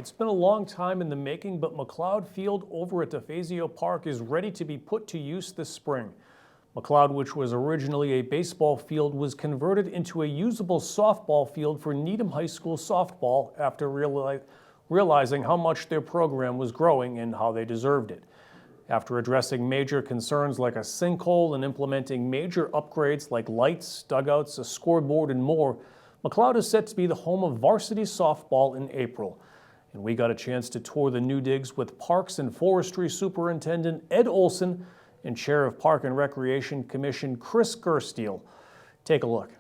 It's been a long time in the making, but McLeod Field over at DeFazio Park is ready to be put to use this spring. McLeod, which was originally a baseball field, was converted into a usable softball field for Needham High School softball after realizing how much their program was growing and how they deserved it. After addressing major concerns like a sinkhole and implementing major upgrades like lights, dugouts, a scoreboard, and more, McLeod is set to be the home of varsity softball in April. And we got a chance to tour the new digs with Parks and Forestry Superintendent Ed Olson and Chair of Park and Recreation Commission Chris Gerstiel. Take a look.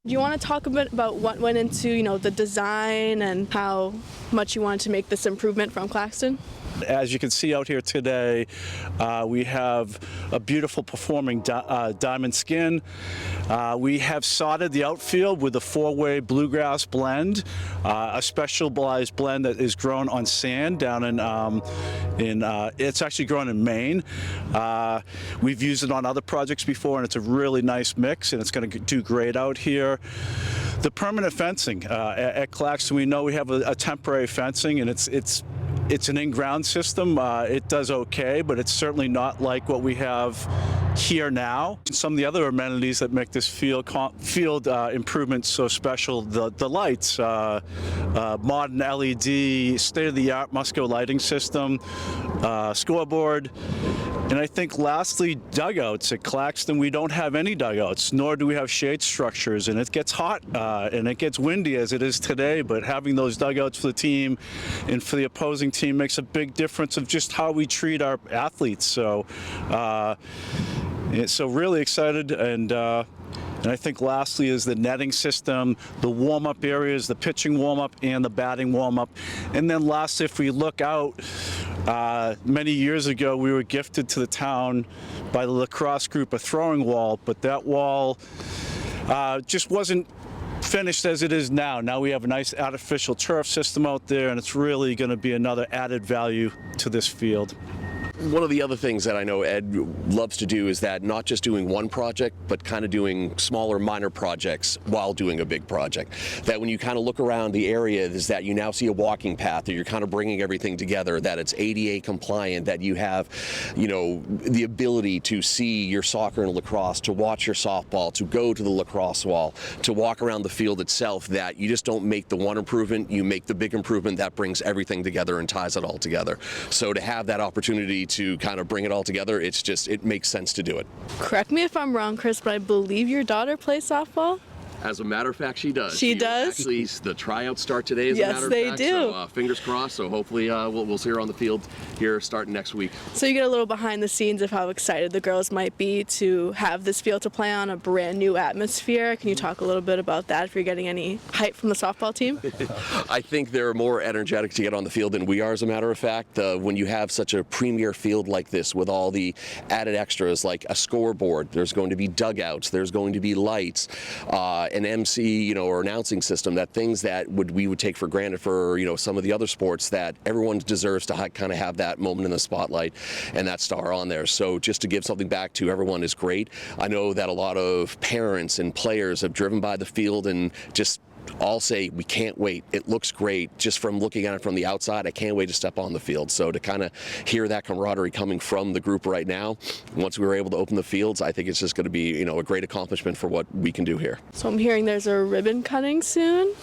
Do you want to talk a bit about what went into, the design and how much you wanted to make this improvement from Claxton? As you can see out here today, we have a beautiful performing diamond skin. We have sodded the outfield with a four-way bluegrass blend, a specialized blend that is grown on sand down it's actually grown in Maine. We've used it on other projects before, and it's a really nice mix, and it's going to do great out here. The permanent fencing at Claxton, we know we have a temporary fencing, and it's an in-ground system. It does okay, but it's certainly not like what we have here now. Some of the other amenities that make this field improvement so special, the lights, modern LED, state-of-the-art Musco lighting system, scoreboard, and I think lastly, dugouts. At Claxton, we don't have any dugouts, nor do we have shade structures, and it gets hot and it gets windy as it is today, but having those dugouts for the team and for the opposing team makes a big difference of just how we treat our athletes. So really excited, and I think lastly is the netting system, the warm-up areas, the pitching warm-up and the batting warm-up. And then last, if we look out, many years ago we were gifted to the town by the lacrosse group a throwing wall, but that wall just wasn't finished as it is now. Now we have a nice artificial turf system out there, and it's really going to be another added value to this field. One of the other things that I know Ed loves to do is that not just doing one project, but kind of doing smaller minor projects while doing a big project. That when you kind of look around the area is that you now see a walking path, that you're kind of bringing everything together, that it's ADA compliant, that you have, the ability to see your soccer and lacrosse, to watch your softball, to go to the lacrosse wall, to walk around the field itself, that you just don't make the one improvement, you make the big improvement that brings everything together and ties it all together. So to have that opportunity to kind of bring it all together, it makes sense to do it. Correct me if I'm wrong, Chris, but I believe your daughter plays softball? As a matter of fact, she does. She does? Actually, the tryouts start today, as a matter of fact. Yes, they do. So fingers crossed. So hopefully we'll see her on the field here starting next week. So you get a little behind the scenes of how excited the girls might be to have this field to play on, a brand new atmosphere. Can you talk a little bit about that, if you're getting any hype from the softball team? I think they're more energetic to get on the field than we are, as a matter of fact. When you have such a premier field like this with all the added extras like a scoreboard, there's going to be dugouts, there's going to be lights, an MC, or announcing system, that things that we would take for granted for, some of the other sports, that everyone deserves to kind of have that moment in the spotlight and that star on there. So just to give something back to everyone is great. I know that a lot of parents and players have driven by the field and just all say, we can't wait. It looks great. Just from looking at it from the outside, I can't wait to step on the field. So to kind of hear that camaraderie coming from the group right now, once we were able to open the fields, I think it's just going to be, a great accomplishment for what we can do here. So I'm hearing there's a ribbon cutting soon?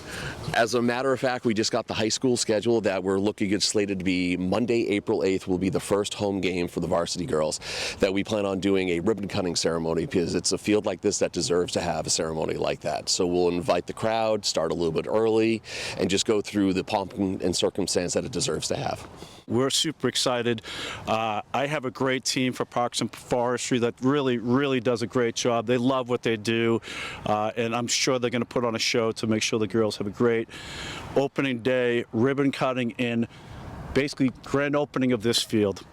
As a matter of fact, we just got the high school schedule that we're looking at, slated to be Monday, April 8th will be the first home game for the varsity girls, that we plan on doing a ribbon cutting ceremony, because it's a field like this that deserves to have a ceremony like that. So we'll invite the crowd, start a little bit early, and just go through the pomp and circumstance that it deserves to have. We're super excited. I have a great team for Parks and Forestry that really does a great job. They love what they do, and I'm sure they're going to put on a show to make sure the girls have a great opening day, ribbon cutting, and basically grand opening of this field.